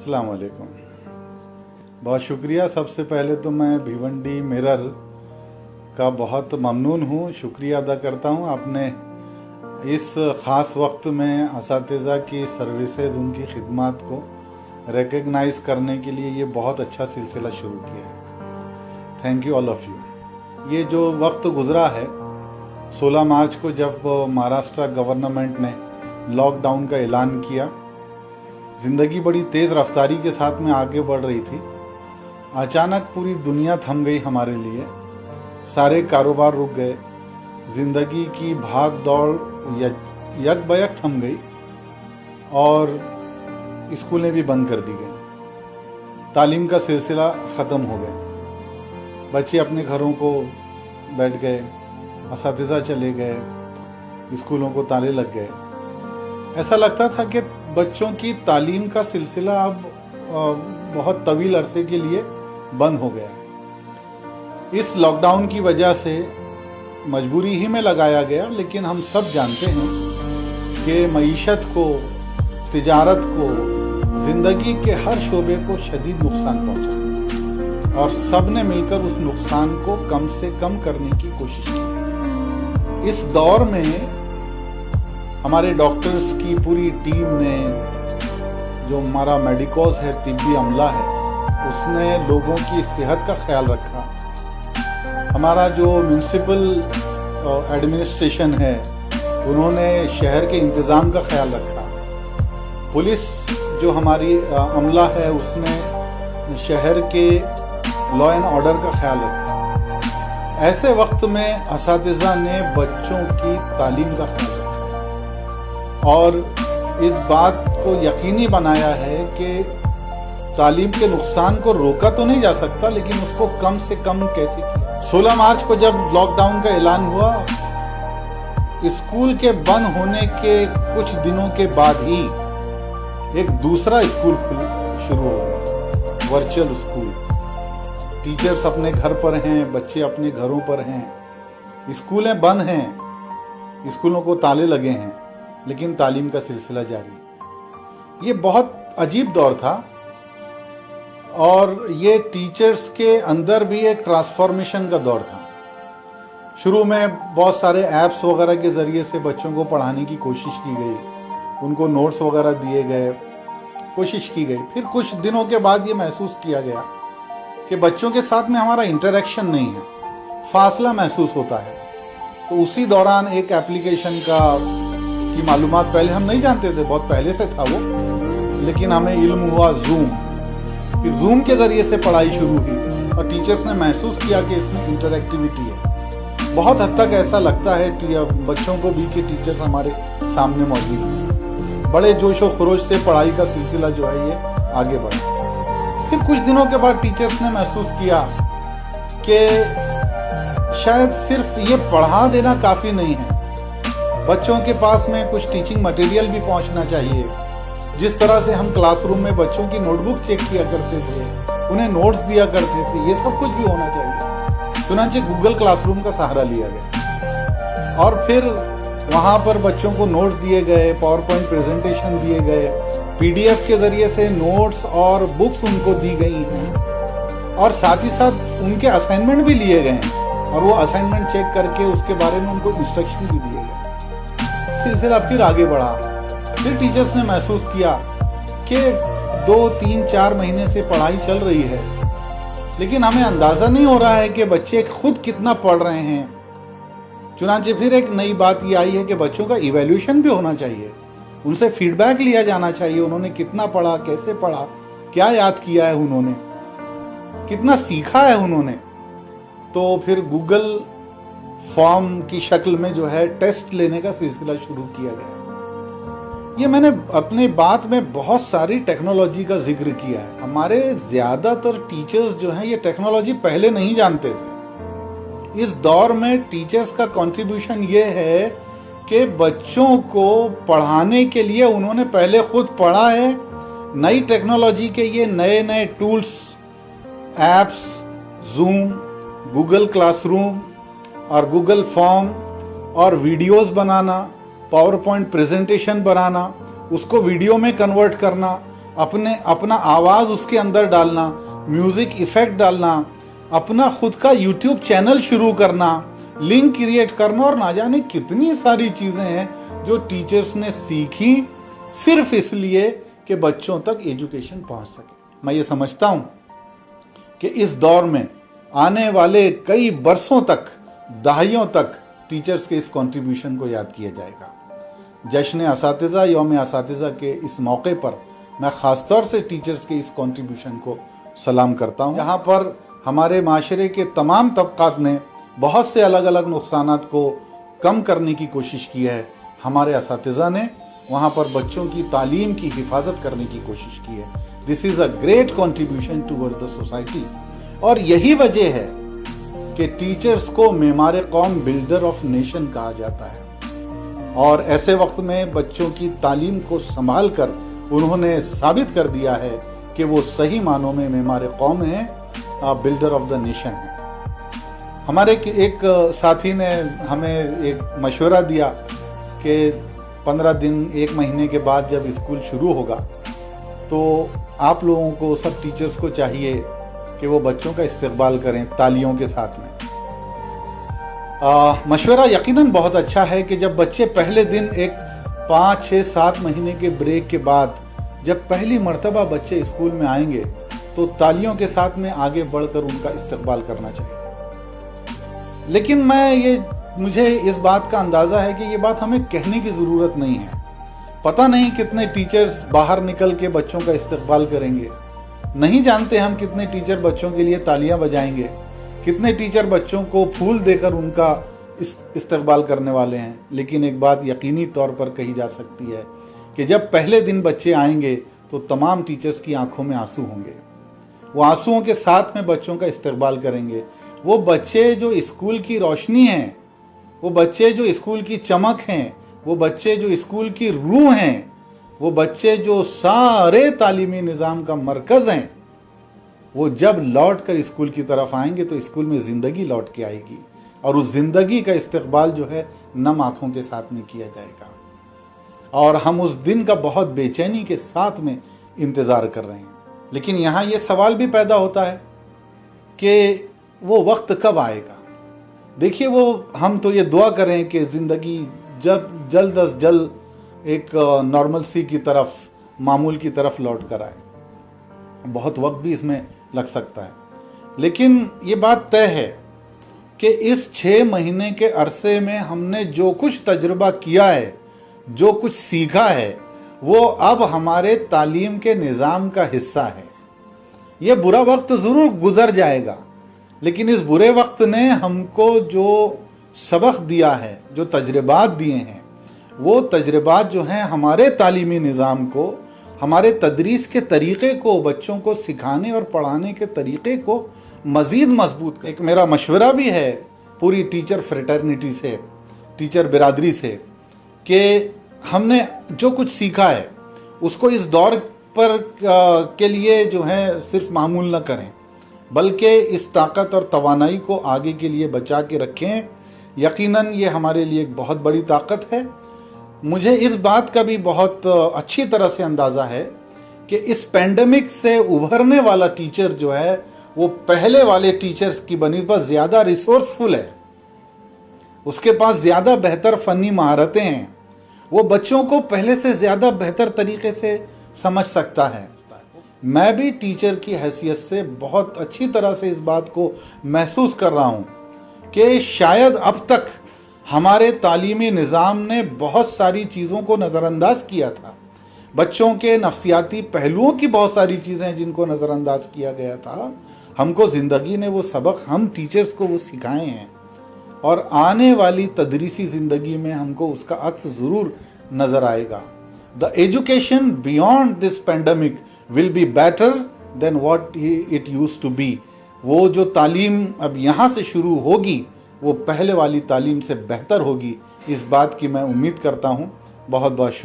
अस्सलाम वालेकुम। बहुत शुक्रिया। सबसे पहले तो मैं भिवंडी मिरर का बहुत ममनून हूँ, शुक्रिया अदा करता हूँ। आपने इस ख़ास वक्त में असातिज़ा की सर्विसेज, उनकी खिदमत को रिकग्नाइज़ करने के लिए ये बहुत अच्छा सिलसिला शुरू किया है। Thank you all of you. ये जो वक्त गुज़रा है 16 मार्च को, जब महाराष्ट्र गवर्नमेंट ने लॉकडाउन का ऐलान किया, ज़िंदगी बड़ी तेज़ रफ्तारी के साथ में आगे बढ़ रही थी। अचानक पूरी दुनिया थम गई हमारे लिए, सारे कारोबार रुक गए, ज़िंदगी की भाग दौड़ यकबयक थम गई और स्कूलें भी बंद कर दी गई। तालीम का सिलसिला ख़त्म हो गया। बच्चे अपने घरों को बैठ गए, असातिज़ा चले गए, स्कूलों को ताले लग गए। ऐसा लगता था कि बच्चों की तालीम का सिलसिला अब बहुत तवील अरसे के लिए बंद हो गया। इस लॉकडाउन की वजह से मजबूरी ही में लगाया गया, लेकिन हम सब जानते हैं कि मईशत को, तिजारत को, ज़िंदगी के हर शोबे को शदीद नुकसान पहुंचा और सब ने मिलकर उस नुकसान को कम से कम करने की कोशिश की। इस दौर में हमारे डॉक्टर्स की पूरी टीम ने, जो हमारा मेडिकोस है, तिब्बी अमला है, उसने लोगों की सेहत का ख्याल रखा। हमारा जो म्यूनिसिपल एडमिनिस्ट्रेशन है, उन्होंने शहर के इंतज़ाम का ख्याल रखा। पुलिस जो हमारी अमला है, उसने शहर के लॉ एंड ऑर्डर का ख्याल रखा। ऐसे वक्त में असातिज़ा ने बच्चों की तालीम का ख्याल रखा और इस बात को यकीनी बनाया है कि तालीम के नुकसान को रोका तो नहीं जा सकता, लेकिन उसको कम से कम कैसे किया। 16 मार्च को जब लॉकडाउन का ऐलान हुआ, स्कूल के बंद होने के कुछ दिनों के बाद ही एक दूसरा स्कूल शुरू हो गया, वर्चुअल स्कूल। टीचर्स अपने घर पर हैं, बच्चे अपने घरों पर हैं, स्कूलें बंद हैं, स्कूलों को ताले लगे हैं, लेकिन तालीम का सिलसिला जारी। ये बहुत अजीब दौर था और ये टीचर्स के अंदर भी एक ट्रांसफॉर्मेशन का दौर था। शुरू में बहुत सारे ऐप्स वगैरह के ज़रिए से बच्चों को पढ़ाने की कोशिश की गई, उनको नोट्स वगैरह दिए गए, कोशिश की गई। फिर कुछ दिनों के बाद ये महसूस किया गया कि बच्चों के साथ में हमारा इंटरेक्शन नहीं है, फासला महसूस होता है। तो उसी दौरान एक एप्लीकेशन की मालूमात पहले हम नहीं जानते थे, बहुत पहले से था वो, लेकिन हमें इल्म हुआ ज़ूम। फिर ज़ूम के ज़रिए से पढ़ाई शुरू हुई और टीचर्स ने महसूस किया कि इसमें इंटरैक्टिविटी है। बहुत हद तक ऐसा लगता है बच्चों को भी कि टीचर्स हमारे सामने मौजूद हैं। बड़े जोश और खरोश से पढ़ाई का सिलसिला जो है ये आगे बढ़ा। फिर कुछ दिनों के बाद टीचर्स ने महसूस किया कि शायद सिर्फ ये पढ़ा देना काफ़ी नहीं है, बच्चों के पास में कुछ टीचिंग मटेरियल भी पहुंचना चाहिए। जिस तरह से हम क्लासरूम में बच्चों की नोटबुक चेक किया करते थे, उन्हें नोट्स दिया करते थे, ये सब कुछ भी होना चाहिए। चुनांचे गूगल क्लासरूम का सहारा लिया गया और फिर वहाँ पर बच्चों को नोट्स दिए गए, पावर पॉइंट प्रेजेंटेशन दिए गए, PDF के ज़रिए से नोट्स और बुक्स उनको दी गई हैं और साथ ही साथ उनके असाइनमेंट भी लिए गए हैं और वो असाइनमेंट चेक करके उसके बारे में उनको इंस्ट्रक्शन भी दिए गए। सिलसिला फिर आगे बढ़ा। फिर टीचर्स ने महसूस किया कि 2, 3, 4 महीने से पढ़ाई चल रही है, लेकिन हमें अंदाज़ा नहीं हो रहा है कि बच्चे खुद कितना पढ़ रहे हैं। चुनांचे फिर एक नई बात ये आई है कि बच्चों का इवैल्यूएशन भी होना चाहिए, उनसे फीडबैक लिया जाना चाहिए, उन्होंने कितना पढ़ा, कैसे पढ़ा, क्या याद किया है उन्होंने, कितना सीखा है उन्होंने। तो फिर गूगल फॉर्म की शक्ल में जो है टेस्ट लेने का सिलसिला शुरू किया गया। ये मैंने अपने बात में बहुत सारी टेक्नोलॉजी का जिक्र किया है। हमारे ज़्यादातर टीचर्स जो हैं ये टेक्नोलॉजी पहले नहीं जानते थे। इस दौर में टीचर्स का कंट्रीब्यूशन ये है कि बच्चों को पढ़ाने के लिए उन्होंने पहले खुद पढ़ा है। नई टेक्नोलॉजी के ये नए नए tools, apps, zoom, Google classroom और गूगल फॉर्म और वीडियोस बनाना, पावर पॉइंट प्रेजेंटेशन बनाना, उसको वीडियो में कन्वर्ट करना, अपना आवाज उसके अंदर डालना, म्यूजिक इफेक्ट डालना, अपना खुद का यूट्यूब चैनल शुरू करना, लिंक क्रिएट करना, और ना जाने कितनी सारी चीजें हैं जो टीचर्स ने सीखी सिर्फ इसलिए कि बच्चों तक एजुकेशन पहुंच सके। मैं ये समझता हूं कि इस दौर में आने वाले कई बरसों तक, दहाइयों तक टीचर्स के इस कंट्रीब्यूशन को याद किया जाएगा। जश्न असातिज़ा, यौम असातिज़ा के इस मौके पर मैं ख़ास तौर से टीचर्स के इस कंट्रीब्यूशन को सलाम करता हूँ। जहाँ पर हमारे माशरे के तमाम तबक़ात ने बहुत से अलग अलग नुकसानात को कम करने की कोशिश की है, हमारे असातिज़ा ने वहाँ पर बच्चों की तालीम की हिफाजत करने की कोशिश की है। This is a great contribution toward the society. और यही वजह है कि टीचर्स को मेमार कौम, बिल्डर ऑफ नेशन कहा जाता है। और ऐसे वक्त में बच्चों की तालीम को संभाल कर उन्होंने साबित कर दिया है कि वो सही मानों में मेमार कौम हैं, बिल्डर ऑफ द नेशन है। हमारे एक साथी ने हमें एक मशवरा दिया कि 15 दिन, 1 महीने के बाद जब स्कूल शुरू होगा तो आप लोगों को, सब टीचर्स को चाहिए कि वो बच्चों का इस्तकबाल करें तालियों के साथ में। मशवरा यकीनन बहुत अच्छा है कि जब बच्चे पहले दिन एक 5, 6, 7 महीने के ब्रेक के बाद जब पहली मर्तबा बच्चे स्कूल में आएंगे तो तालियों के साथ में आगे बढ़कर उनका इस्तकबाल करना चाहिए। लेकिन मुझे इस बात का अंदाज़ा है कि ये बात हमें कहने की ज़रूरत नहीं है। पता नहीं कितने टीचर्स बाहर निकल के बच्चों का इस्तकबाल करेंगे, नहीं जानते हम कितने टीचर बच्चों के लिए तालियां बजाएंगे, कितने टीचर बच्चों को फूल देकर उनका इस्तकबाल करने वाले हैं। लेकिन एक बात यकीनी तौर पर कही जा सकती है कि जब पहले दिन बच्चे आएंगे तो तमाम टीचर्स की आंखों में आंसू होंगे। वो आंसुओं के साथ में बच्चों का इस्तकबाल करेंगे। वो बच्चे जो स्कूल की रोशनी हैं, वो बच्चे जो स्कूल की चमक हैं, वो बच्चे जो स्कूल की रूह हैं, वो बच्चे जो सारे तालीमी निज़ाम का मरकज़ हैं, वो जब लौट कर स्कूल की तरफ आएंगे तो स्कूल में ज़िंदगी लौट के आएगी और उस ज़िंदगी का इस्तकबाल जो है नम आँखों के साथ में किया जाएगा। और हम उस दिन का बहुत बेचैनी के साथ में इंतज़ार कर रहे हैं। लेकिन यहाँ ये सवाल भी पैदा होता है कि वो वक्त कब आएगा। देखिए, हम तो ये दुआ करें कि ज़िंदगी जब जल्द अज जल्द एक नॉर्मल सी की तरफ, मामूल की तरफ लौट कर आए। बहुत वक्त भी इसमें लग सकता है, लेकिन ये बात तय है कि इस 6 महीने के अरसे में हमने जो कुछ तजुर्बा किया है, जो कुछ सीखा है, वो अब हमारे तालीम के निज़ाम का हिस्सा है। ये बुरा वक्त ज़रूर गुज़र जाएगा, लेकिन इस बुरे वक्त ने हमको जो सबक दिया है, जो तजर्बात दिए हैं, वो तजर्बात जो हैं हमारे तालीमी निज़ाम को, हमारे तदरीस के तरीक़े को, बच्चों को सिखाने और पढ़ाने के तरीक़े को मज़ीद मजबूत। एक मेरा मशवरा भी है पूरी टीचर फ्रेटर्निटी से, टीचर बिरादरी से, कि हमने जो कुछ सीखा है उसको इस दौर पर के लिए जो है सिर्फ मामूल न करें, बल्कि इस ताकत और तवानाई को आगे के लिए बचा के रखें। यकीनन ये हमारे लिए एक बहुत बड़ी ताकत है। मुझे इस बात का भी बहुत अच्छी तरह से अंदाज़ा है कि इस पेंडेमिक से उभरने वाला टीचर जो है वो पहले वाले टीचर्स की बनिस्बत ज़्यादा रिसोर्सफुल है, उसके पास ज़्यादा बेहतर फ़नी महारतें हैं, वो बच्चों को पहले से ज़्यादा बेहतर तरीके से समझ सकता है। मैं भी टीचर की हैसियत से बहुत अच्छी तरह से इस बात को महसूस कर रहा हूँ कि शायद अब तक हमारे तालीमी निज़ाम ने बहुत सारी चीज़ों को नज़रअंदाज किया था। बच्चों के नफ्सियाती पहलुओं की बहुत सारी चीज़ें हैं जिनको नज़रअंदाज किया गया था। हमको ज़िंदगी ने वो सबक, हम टीचर्स को वो सिखाए हैं, और आने वाली तदरीसी ज़िंदगी में हमको उसका अक्स ज़रूर नज़र आएगा। The education beyond this pandemic will be better than what it used to be. वो जो तालीम अब यहाँ से शुरू होगी वो पहले वाली तालीम से बेहतर होगी, इस बात की मैं उम्मीद करता हूँ। बहुत बहुत शुक्रिया।